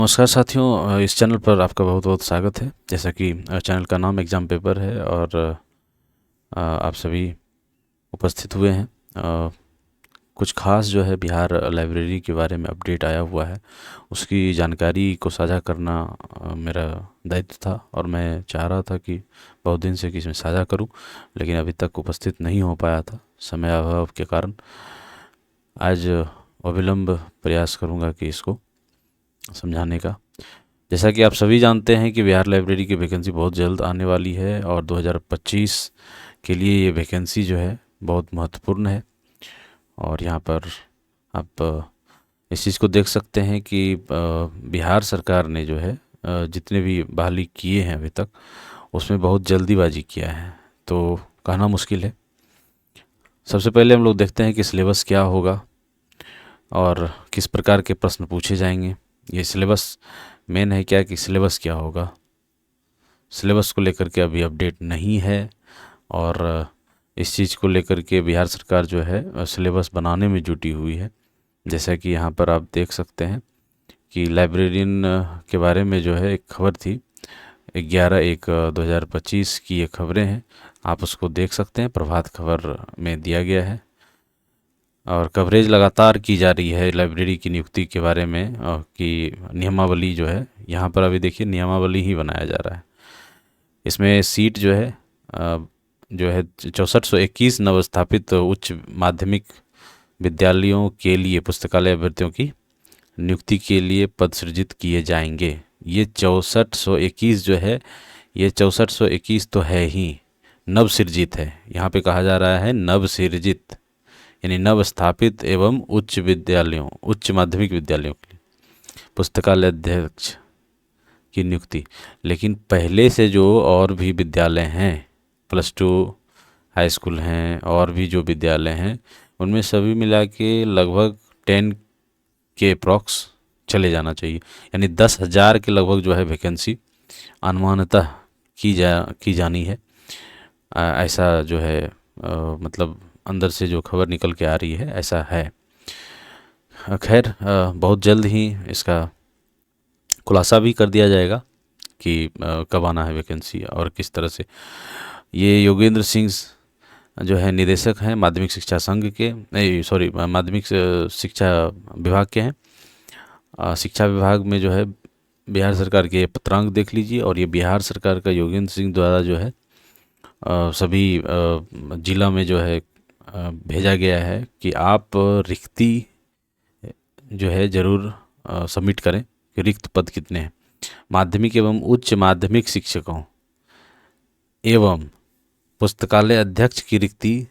नमस्कार साथियों, इस चैनल पर आपका बहुत बहुत स्वागत है। जैसा कि चैनल का नाम एग्ज़ाम पेपर है और आप सभी उपस्थित हुए हैं। कुछ खास जो है बिहार लाइब्रेरी के बारे में अपडेट आया हुआ है, उसकी जानकारी को साझा करना मेरा दायित्व था और मैं चाह रहा था कि बहुत दिन से कि इसमें साझा करूं, लेकिन अभी तक उपस्थित नहीं हो पाया था समय अभाव के कारण। आज अविलंब प्रयास करूंगा कि इसको समझाने का। जैसा कि आप सभी जानते हैं कि बिहार लाइब्रेरी की वैकेंसी बहुत जल्द आने वाली है और 2025 के लिए ये वैकेंसी जो है बहुत महत्वपूर्ण है। और यहाँ पर आप इस चीज़ को देख सकते हैं कि बिहार सरकार ने जो है जितने भी बहाली किए हैं अभी तक, उसमें बहुत जल्दीबाजी किया है, तो कहना मुश्किल है। सबसे पहले हम लोग देखते हैं कि सिलेबस क्या होगा और किस प्रकार के प्रश्न पूछे जाएंगे। ये सिलेबस मेन है क्या कि सिलेबस क्या होगा। सिलेबस को लेकर के अभी अपडेट नहीं है और इस चीज़ को लेकर के बिहार सरकार जो है सिलेबस बनाने में जुटी हुई है। जैसा कि यहाँ पर आप देख सकते हैं कि लाइब्रेरियन के बारे में जो है एक खबर थी, 11/1/2025 की ये खबरें हैं, आप उसको देख सकते हैं, प्रभात खबर में दिया गया है। और कवरेज लगातार की जा रही है लाइब्रेरी की नियुक्ति के बारे में, कि नियमावली जो है यहाँ पर अभी देखिए नियमावली ही बनाया जा रहा है। इसमें सीट जो है 6421 नवस्थापित उच्च माध्यमिक विद्यालयों के लिए पुस्तकालय अभ्यर्थियों की नियुक्ति के लिए पद सृजित किए जाएंगे। ये 6421 जो है, ये 6421 तो है ही, नव सृजित है। यहाँ पे कहा जा रहा है नव सृजित, यानी नव स्थापित एवं उच्च माध्यमिक विद्यालयों के लिए पुस्तकालय अध्यक्ष की नियुक्ति। लेकिन पहले से जो और भी विद्यालय हैं, +2 हाई स्कूल हैं और भी जो विद्यालय हैं, उनमें सभी मिला के लगभग 10 के अप्रॉक्स चले जाना चाहिए, यानी 10,000 के लगभग जो है वैकेंसी अनुमानतः की जानी है। ऐसा जो है मतलब अंदर से जो खबर निकल के आ रही है ऐसा है। खैर, बहुत जल्द ही इसका खुलासा भी कर दिया जाएगा कि कब आना है वैकेंसी और किस तरह से। ये योगेंद्र सिंह जो है निदेशक हैं माध्यमिक शिक्षा संघ के, नहीं सॉरी, माध्यमिक शिक्षा विभाग के हैं। शिक्षा विभाग में जो है बिहार सरकार के पत्रांक देख लीजिए, और ये बिहार सरकार का योगेंद्र सिंह द्वारा जो है सभी जिला में जो है भेजा गया है कि आप रिक्ति जो है ज़रूर सबमिट करें कि रिक्त पद कितने हैं। माध्यमिक एवं उच्च माध्यमिक शिक्षकों एवं पुस्तकालय अध्यक्ष की रिक्ति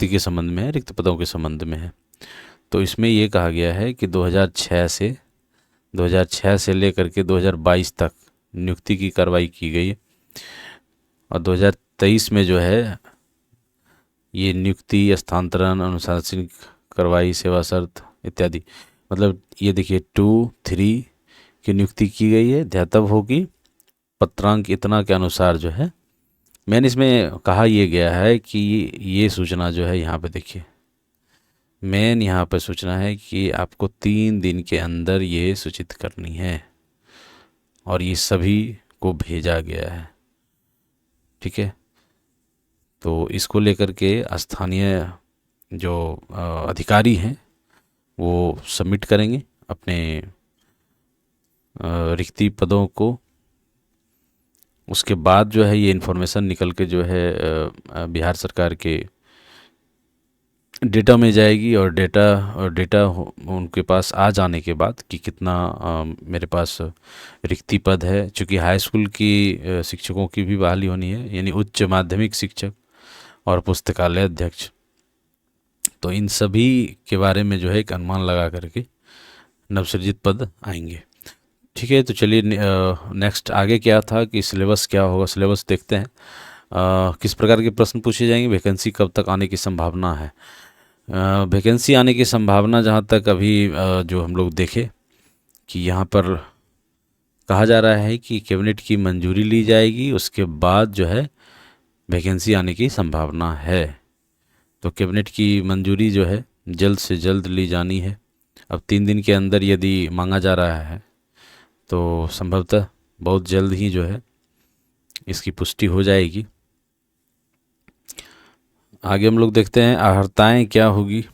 के संबंध में है, रिक्त पदों के संबंध में है। तो इसमें ये कहा गया है कि 2006 से लेकर के 2022 तक नियुक्ति की कार्रवाई की गई है और 2023 में जो है ये नियुक्ति, स्थानांतरण, अनुशासनिक कार्रवाई, सेवा शर्त इत्यादि, मतलब ये देखिए 2-3 की नियुक्ति की गई है, ध्यातव्य होगी पत्रांक इतना के अनुसार जो है। मैंने इसमें कहा यह गया है कि ये सूचना जो है यहाँ पे देखिए, मेन यहाँ पर सूचना है कि आपको 3 दिन के अंदर ये सूचित करनी है और ये सभी को भेजा गया है। ठीक है, तो इसको लेकर के स्थानीय जो अधिकारी हैं वो सबमिट करेंगे अपने रिक्ति पदों को। उसके बाद जो है ये इन्फॉर्मेशन निकल के जो है बिहार सरकार के डेटा में जाएगी और डेटा उनके पास आ जाने के बाद कि कितना मेरे पास रिक्ति पद है। चूँकि हाई स्कूल की शिक्षकों की भी बहाली होनी है, यानी उच्च माध्यमिक शिक्षक और पुस्तकालय अध्यक्ष, तो इन सभी के बारे में जो है एक अनुमान लगा करके नवसृजित पद आएंगे। ठीक है, तो चलिए नेक्स्ट आगे क्या था कि सिलेबस क्या होगा। सिलेबस देखते हैं किस प्रकार के प्रश्न पूछे जाएंगे, वैकेंसी कब तक आने की संभावना है। वैकेंसी आने की संभावना जहाँ तक अभी जो हम लोग देखें कि यहाँ पर कहा जा रहा है कि कैबिनेट की मंजूरी ली जाएगी, उसके बाद जो है वैकेंसी आने की संभावना है। तो कैबिनेट की मंजूरी जो है जल्द से जल्द ली जानी है अब 3 दिन के अंदर यदि मांगा जा रहा है तो संभवतः बहुत जल्द ही जो है इसकी पुष्टि हो जाएगी। आगे हम लोग देखते हैं अर्हताएँ क्या होगी,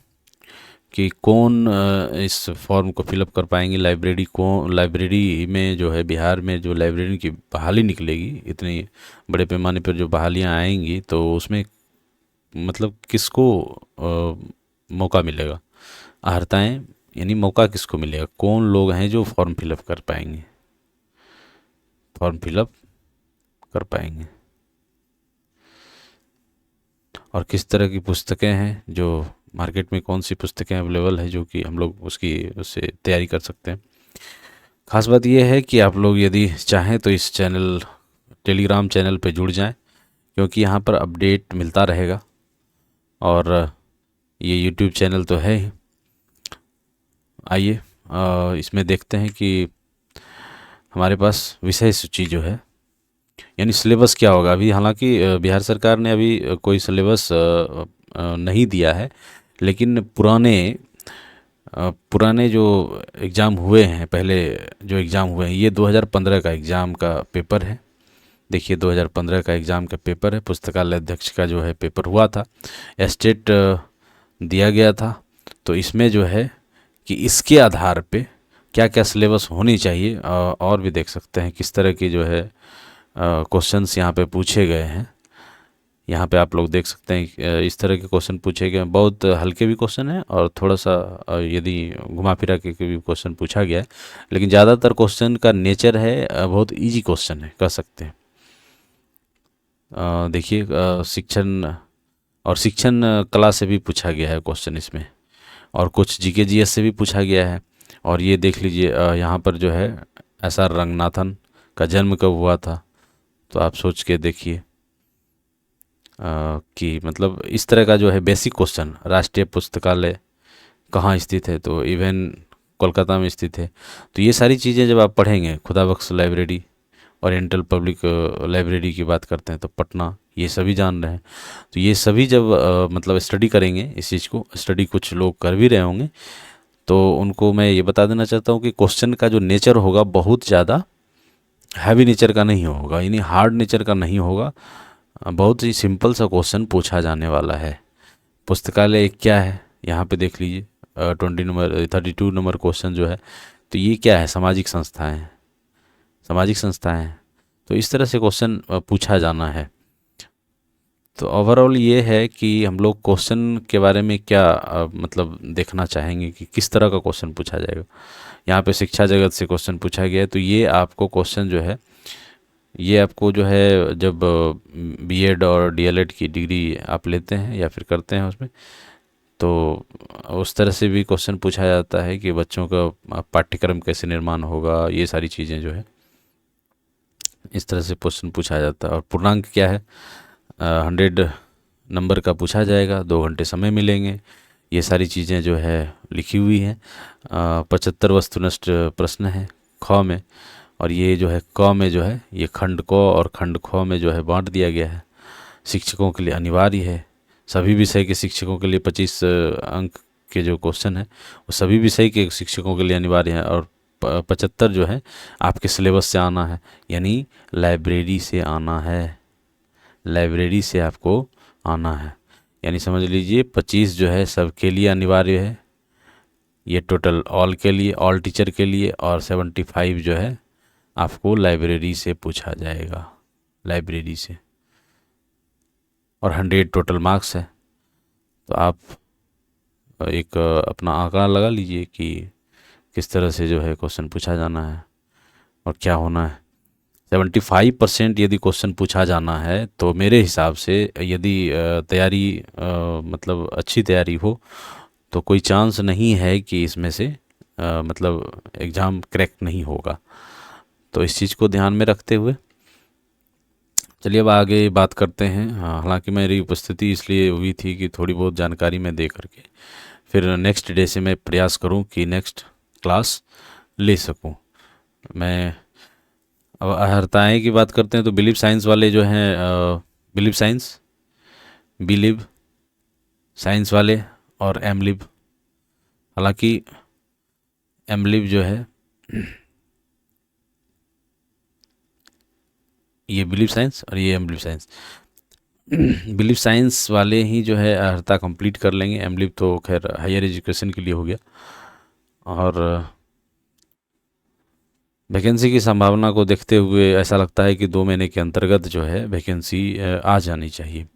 कि कौन इस फॉर्म को फिलअप कर पाएंगे। लाइब्रेरी में जो है बिहार में जो लाइब्रेरी की बहाली निकलेगी, इतनी बड़े पैमाने पर जो बहालियाँ आएंगी, तो उसमें मतलब किसको मौका मिलेगा। अर्हताएँ यानी मौका किसको मिलेगा, कौन लोग हैं जो फॉर्म फिलअप कर पाएंगे, फॉर्म फिलअप कर पाएंगे, और किस तरह की पुस्तकें हैं, जो मार्केट में कौन सी पुस्तकें अवेलेबल है जो कि हम लोग उससे तैयारी कर सकते हैं। खास बात यह है कि आप लोग यदि चाहें तो इस टेलीग्राम चैनल पे जुड़ जाएं, क्योंकि यहाँ पर अपडेट मिलता रहेगा। और ये यूट्यूब चैनल तो है ही। आइए इसमें देखते हैं कि हमारे पास विषय सूची जो है, यानी सिलेबस क्या होगा। अभी हालांकि बिहार सरकार ने अभी कोई सिलेबस नहीं दिया है, लेकिन पुराने जो एग्ज़ाम हुए हैं, पहले जो एग्ज़ाम हुए हैं, ये 2015 का एग्ज़ाम का पेपर है। देखिए 2015 का एग्ज़ाम का पेपर है, पुस्तकालय अध्यक्ष का जो है पेपर हुआ था, एस्टेट दिया गया था। तो इसमें जो है कि इसके आधार पे क्या क्या सिलेबस होनी चाहिए, और भी देख सकते हैं किस तरह की जो है क्वेश्चंस यहाँ पे पूछे गए हैं। यहाँ पे आप लोग देख सकते हैं इस तरह के क्वेश्चन पूछे गए हैं। बहुत हल्के भी क्वेश्चन हैं और थोड़ा सा यदि घुमा फिरा के भी क्वेश्चन पूछा गया है, लेकिन ज़्यादातर क्वेश्चन का नेचर है बहुत इजी क्वेश्चन है, कह सकते हैं। देखिए शिक्षण कला से भी पूछा गया है क्वेश्चन इसमें, और कुछ जीके जीएस से भी पूछा गया है। और ये देख लीजिए यहाँ पर जो है एस.आर. रंगनाथन का जन्म कब हुआ था, तो आप सोच के देखिए कि मतलब इस तरह का जो है बेसिक क्वेश्चन। राष्ट्रीय पुस्तकालय कहाँ स्थित है, तो इवन कोलकाता में स्थित है। तो ये सारी चीज़ें जब आप पढ़ेंगे, Khudabakhsh library, oriental public library की बात करते हैं तो पटना, ये सभी जान रहे हैं। तो ये सभी जब मतलब स्टडी करेंगे, इस चीज़ को स्टडी कुछ लोग कर भी रहे होंगे, तो उनको मैं ये बता देना चाहता हूँ कि क्वेश्चन का जो नेचर होगा बहुत ज़्यादा हैवी नेचर का नहीं होगा, यानी हार्ड नेचर का नहीं होगा। बहुत ही सिंपल सा क्वेश्चन पूछा जाने वाला है। पुस्तकालय एक क्या है, यहाँ पे देख लीजिए 32 नंबर क्वेश्चन जो है, तो ये क्या है, सामाजिक संस्थाएं हैं, सामाजिक संस्थाएं हैं। तो इस तरह से क्वेश्चन पूछा जाना है। तो ओवरऑल ये है कि हम लोग क्वेश्चन के बारे में क्या मतलब देखना चाहेंगे कि किस तरह का क्वेश्चन पूछा जाएगा। यहाँ पे शिक्षा जगत से क्वेश्चन पूछा गया है, तो ये आपको क्वेश्चन जो है, ये आपको जो है जब बीएड और डीएलएड की डिग्री आप लेते हैं या फिर करते हैं उसमें, तो उस तरह से भी क्वेश्चन पूछा जाता है कि बच्चों का पाठ्यक्रम कैसे निर्माण होगा, ये सारी चीज़ें जो है इस तरह से क्वेश्चन पूछा जाता है। और पूर्णांक क्या है, 100 नंबर का पूछा जाएगा, 2 घंटे समय मिलेंगे। ये सारी चीज़ें जो है लिखी हुई हैं। 75 वस्तुनिष्ठ प्रश्न है ख में, और ये जो है क में जो है ये खंड क और खंड ख में जो है बांट दिया गया है। शिक्षकों के लिए अनिवार्य है, सभी विषय के शिक्षकों के लिए 25 अंक के जो क्वेश्चन है वो सभी विषय के शिक्षकों के लिए अनिवार्य है। और 75 जो है आपके सिलेबस से आना है, यानी लाइब्रेरी से आना है, लाइब्रेरी से आपको आना है। यानी समझ लीजिए 25 जो है सबके लिए अनिवार्य है, ये टोटल ऑल के लिए, ऑल टीचर के लिए, और 75 जो है आपको लाइब्रेरी से पूछा जाएगा, लाइब्रेरी से। और 100 टोटल मार्क्स है। तो आप एक अपना आंकड़ा लगा लीजिए कि किस तरह से जो है क्वेश्चन पूछा जाना है और क्या होना है। 75% यदि क्वेश्चन पूछा जाना है तो मेरे हिसाब से यदि तैयारी मतलब अच्छी तैयारी हो तो कोई चांस नहीं है कि इसमें से मतलब एग्ज़ाम क्रैक नहीं होगा। तो इस चीज़ को ध्यान में रखते हुए चलिए अब आगे बात करते हैं। हालांकि मेरी उपस्थिति इसलिए हुई थी कि थोड़ी बहुत जानकारी मैं दे करके फिर नेक्स्ट डे से मैं प्रयास करूं कि नेक्स्ट क्लास ले सकूं। मैं अब अर्हताएँ की बात करते हैं तो बिलीव साइंस वाले जो हैं, बिलीव साइंस वाले और एम लिव, हालांकि एमलिब जो है, ये बिलीव साइंस और ये एमलिब साइंस। बिलीव साइंस वाले ही जो है अर्हता कंप्लीट कर लेंगे। एमलिब तो खैर हायर एजुकेशन के लिए हो गया। और वैकेंसी की संभावना को देखते हुए ऐसा लगता है कि 2 महीने के अंतर्गत जो है वैकेंसी आ जानी चाहिए।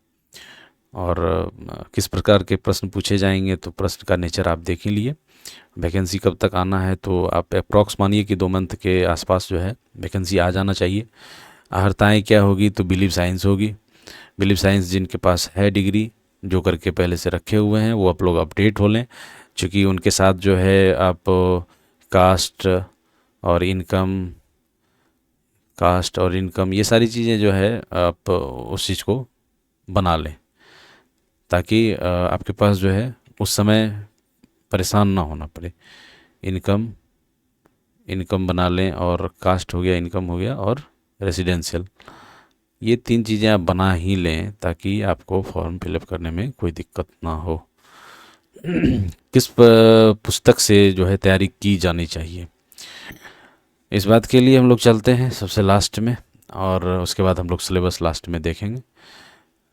और किस प्रकार के प्रश्न पूछे जाएंगे, तो प्रश्न का नेचर आप देख ही लिए। वैकेंसी कब तक आना है, तो आप अप्रॉक्स मानिए कि 2 मंथ के आसपास जो है वैकेंसी आ जाना चाहिए। अर्हताएँ क्या होगी, तो बिलीव साइंस होगी। बिलीव साइंस जिनके पास है डिग्री, जो करके पहले से रखे हुए हैं, वो आप लोग अपडेट हो लें, क्योंकि उनके साथ जो है आप कास्ट और इनकम, ये सारी चीज़ें जो है आप उस चीज़ को बना लें, ताकि आपके पास जो है उस समय परेशान ना होना पड़े। इनकम इनकम बना लें, और कास्ट हो गया, इनकम हो गया, और रेसिडेंशियल, ये 3 चीज़ें आप बना ही लें, ताकि आपको फॉर्म फिलअप करने में कोई दिक्कत ना हो। किस पुस्तक से जो है तैयारी की जानी चाहिए, इस बात के लिए हम लोग चलते हैं सबसे लास्ट में, और उसके बाद हम लोग सिलेबस लास्ट में देखेंगे।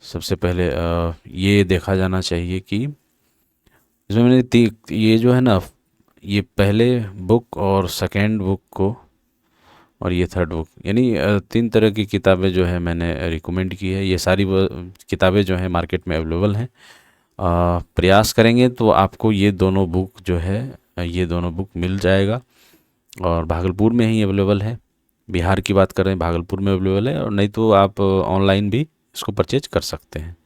सबसे पहले ये देखा जाना चाहिए कि इसमें मैंने ये जो है ना, ये पहले बुक और सेकेंड बुक को, और ये थर्ड बुक, यानी 3 तरह की किताबें जो है मैंने रिकमेंड की है। ये सारी किताबें जो है मार्केट में अवेलेबल हैं। प्रयास करेंगे तो आपको ये दोनों बुक जो है, ये दोनों बुक मिल जाएगा, और भागलपुर में ही अवेलेबल है। बिहार की बात करें, भागलपुर में अवेलेबल है, और नहीं तो आप ऑनलाइन भी इसको परचेज कर सकते हैं।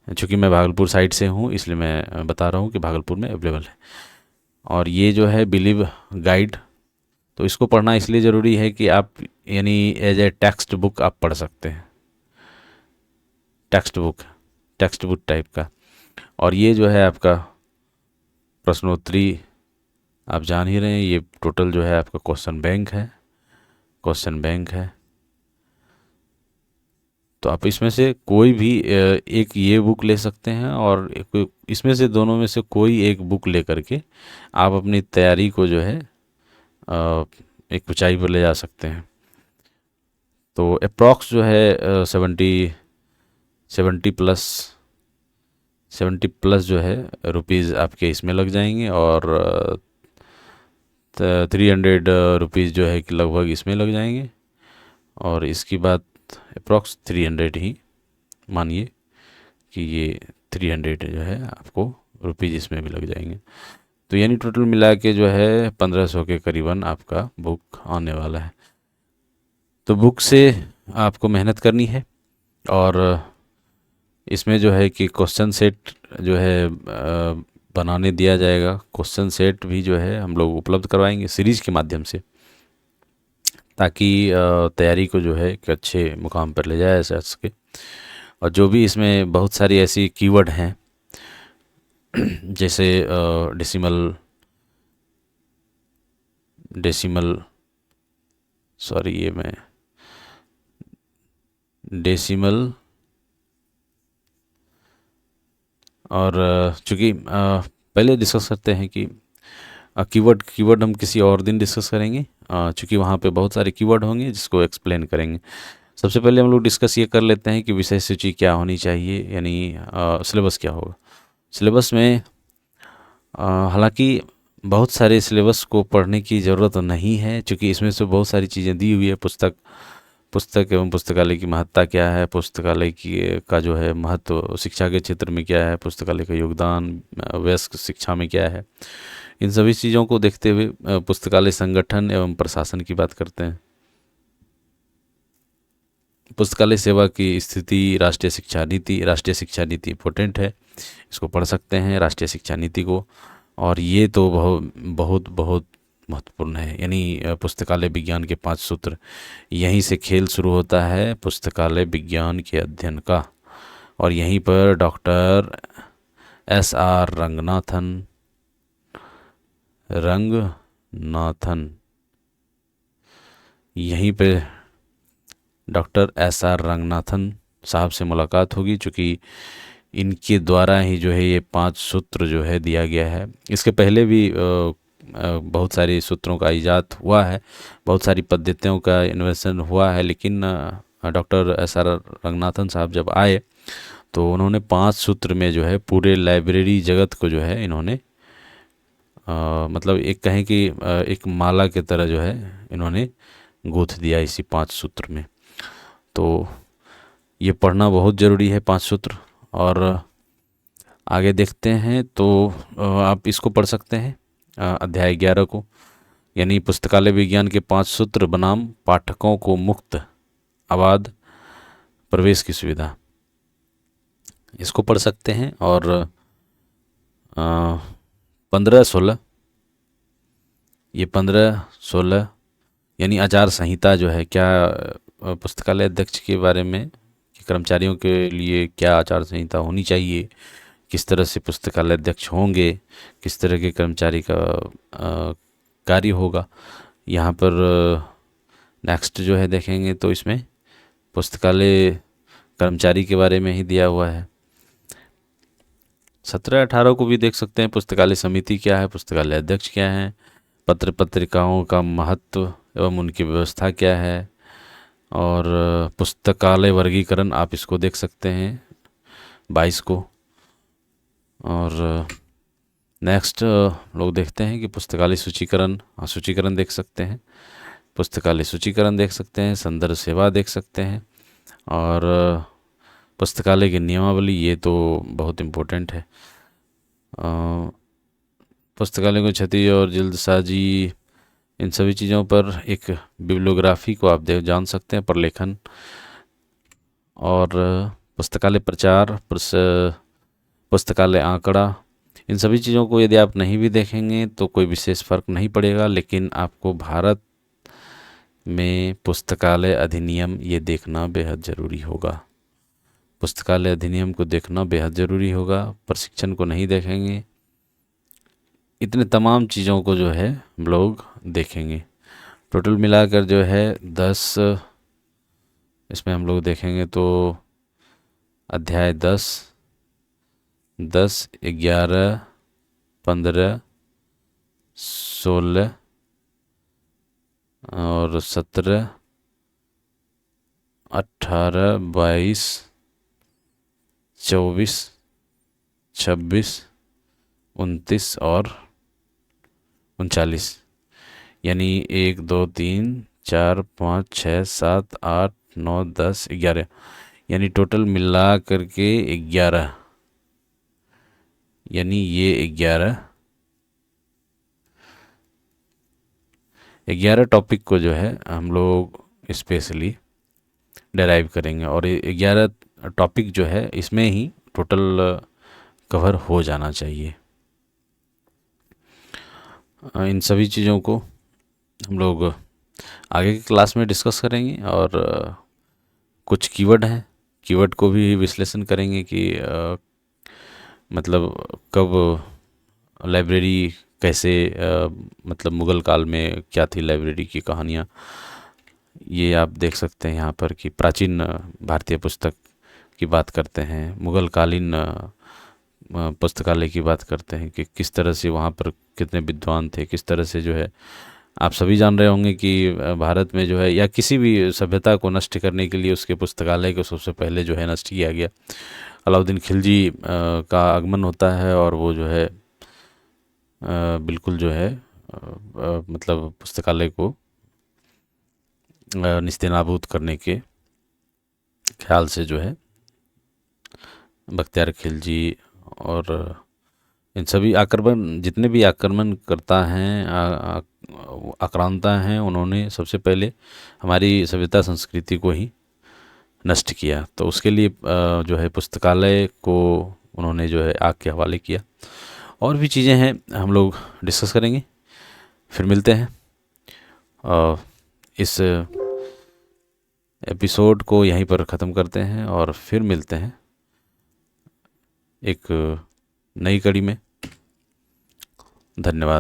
चूँकि मैं भागलपुर साइड से हूँ, इसलिए मैं बता रहा हूँ कि भागलपुर में अवेलेबल है। और ये जो है बिलीव गाइड, तो इसको पढ़ना इसलिए ज़रूरी है कि आप, यानी एज ए टेक्स्ट बुक आप पढ़ सकते हैं, टेक्स्ट बुक टाइप का। और ये जो है आपका प्रश्नोत्तरी, आप जान ही रहे हैं, ये टोटल जो है आपका क्वेश्चन बैंक है। तो आप इसमें से कोई भी एक ये बुक ले सकते हैं, और इसमें से दोनों में से कोई एक बुक ले करके आप अपनी तैयारी को जो है एक ऊंचाई पर ले जा सकते हैं। तो अप्रॉक्स जो है 70 प्लस जो है रुपीज़ आपके इसमें लग जाएंगे, और 300 रुपीज़ जो है कि लगभग इसमें लग जाएंगे। और इसकी बात अप्रॉक्स 300 ही मानिए कि ये 300 जो है आपको रुपीज़ इसमें भी लग जाएंगे। तो यानी टोटल मिला के जो है 1500 के करीबन आपका बुक आने वाला है। तो बुक से आपको मेहनत करनी है, और इसमें जो है कि क्वेश्चन सेट जो है बनाने दिया जाएगा। क्वेश्चन सेट भी जो है हम लोग उपलब्ध करवाएंगे सीरीज़ के माध्यम से, ताकि तैयारी को जो है एक अच्छे मुकाम पर ले जाया जा सके। और जो भी इसमें बहुत सारी ऐसी कीवर्ड हैं, जैसे डेसिमल सॉरी ये मैं डेसिमल, और चूँकि पहले डिस्कस करते हैं कि कीवर्ड हम किसी और दिन डिस्कस करेंगे, चूँकि वहाँ पे बहुत सारे कीवर्ड होंगे जिसको एक्सप्लेन करेंगे। सबसे पहले हम लोग डिस्कस ये कर लेते हैं कि विषय सूची क्या होनी चाहिए, यानी सिलेबस क्या होगा। सिलेबस में हालांकि बहुत सारे सिलेबस को पढ़ने की ज़रूरत नहीं है, क्योंकि इसमें से बहुत सारी चीज़ें दी हुई है। पुस्तक एवं पुस्तकालय की महत्ता क्या है, पुस्तकालय की का जो है महत्व शिक्षा के क्षेत्र में क्या है, पुस्तकालय का योगदान वयस्क शिक्षा में क्या है, इन सभी चीज़ों को देखते हुए पुस्तकालय संगठन एवं प्रशासन की बात करते हैं। पुस्तकालय सेवा की स्थिति, राष्ट्रीय शिक्षा नीति इम्पोर्टेंट है, इसको पढ़ सकते हैं राष्ट्रीय शिक्षा नीति को। और ये तो बहुत बहुत महत्वपूर्ण है, यानी पुस्तकालय विज्ञान के 5 सूत्र। यहीं से खेल शुरू होता है पुस्तकालय विज्ञान के अध्ययन का, और यहीं पर डॉक्टर SR रंगनाथन यहीं पे डॉक्टर SR रंगनाथन साहब से मुलाकात होगी, चूँकि इनके द्वारा ही जो है ये 5 सूत्र जो है दिया गया है। इसके पहले भी बहुत सारे सूत्रों का इजाद हुआ है, बहुत सारी पद्धतियों का इन्वेंशन हुआ है, लेकिन डॉक्टर एस आर रंगनाथन साहब जब आए तो उन्होंने 5 सूत्र में जो है पूरे लाइब्रेरी जगत को जो है इन्होंने मतलब एक कहें कि एक माला की तरह जो है इन्होंने गूँथ दिया इसी 5 सूत्र में। तो ये पढ़ना बहुत ज़रूरी है 5 सूत्र। और आगे देखते हैं तो आप इसको पढ़ सकते हैं अध्याय 11 को, यानी पुस्तकालय विज्ञान के 5 सूत्र बनाम पाठकों को मुक्त आबाद प्रवेश की सुविधा, इसको पढ़ सकते हैं। और 15-16, ये 15-16 यानी आचार संहिता जो है, क्या पुस्तकालय अध्यक्ष के बारे में कि कर्मचारियों के लिए क्या आचार संहिता होनी चाहिए, किस तरह से पुस्तकालय अध्यक्ष होंगे, किस तरह के कर्मचारी का कार्य होगा। यहाँ पर नेक्स्ट जो है देखेंगे तो इसमें पुस्तकालय कर्मचारी के बारे में ही दिया हुआ है। 17-18 को भी देख सकते हैं, पुस्तकालय समिति क्या है, पुस्तकालय अध्यक्ष क्या है, पत्र पत्रिकाओं का महत्व एवं उनकी व्यवस्था क्या है, और पुस्तकालय वर्गीकरण आप इसको देख सकते हैं 22 को। और नेक्स्ट लोग देखते हैं कि पुस्तकालय सूचीकरण, सूचीकरण देख सकते हैं, पुस्तकालय सूचीकरण देख सकते हैं, संदर्भ सेवा देख सकते हैं, और पुस्तकालय की नियमावली, ये तो बहुत इम्पोर्टेंट है। पुस्तकालय को क्षति और जल्दसाजी, इन सभी चीज़ों पर एक बिब्लियोग्राफी को आप जान सकते हैं, प्रलेखन। और पुस्तकालय प्रचार, पुस्तकालय आंकड़ा, इन सभी चीज़ों को यदि आप नहीं भी देखेंगे तो कोई विशेष फ़र्क नहीं पड़ेगा, लेकिन आपको भारत में पुस्तकालय अधिनियम ये देखना बेहद ज़रूरी होगा। पुस्तकालय अधिनियम को देखना बेहद ज़रूरी होगा, प्रशिक्षण को नहीं देखेंगे, इतने तमाम चीज़ों को जो है हम लोग देखेंगे। टोटल मिलाकर जो है 10, इसमें हम लोग देखेंगे तो अध्याय 10, 11, 15, 16 और 17, 18, 22, 24, 26, 29 और 39, यानी 1, 2, 3, 4, 5, 6, 7, 8, 9, 10, 11, यानी टोटल मिला करके 11, यानी ये 11 टॉपिक को जो है हम लोग स्पेशली डेराइव करेंगे, और 11 टॉपिक जो है इसमें ही टोटल कवर हो जाना चाहिए। इन सभी चीज़ों को हम लोग आगे की क्लास में डिस्कस करेंगे, और कुछ कीवर्ड हैं, कीवर्ड को भी विश्लेषण करेंगे कि मतलब कब लाइब्रेरी कैसे मतलब मुग़ल काल में क्या थी लाइब्रेरी की कहानियाँ, ये आप देख सकते हैं यहाँ पर कि प्राचीन भारतीय पुस्तक की बात करते हैं, मुग़ल कालीन पुस्तकालय की बात करते हैं कि किस तरह से वहाँ पर कितने विद्वान थे, किस तरह से जो है आप सभी जान रहे होंगे कि भारत में जो है या किसी भी सभ्यता को नष्ट करने के लिए उसके पुस्तकालय को सबसे पहले जो है नष्ट किया गया। अलाउद्दीन खिलजी का आगमन होता है और वो जो है बिल्कुल जो है मतलब पुस्तकालय को निस्तेनाबूद करने के ख्याल से जो है बख्तियार खिलजी और इन सभी आक्रमण, जितने भी आक्रमण करता हैं, आक्रांता हैं, उन्होंने सबसे पहले हमारी सभ्यता संस्कृति को ही नष्ट किया। तो उसके लिए जो है पुस्तकालय को उन्होंने जो है आग के हवाले किया। और भी चीज़ें हैं हम लोग डिस्कस करेंगे। फिर मिलते हैं, इस एपिसोड को यहीं पर ख़त्म करते हैं और फिर मिलते हैं एक नई कड़ी में। धन्यवाद।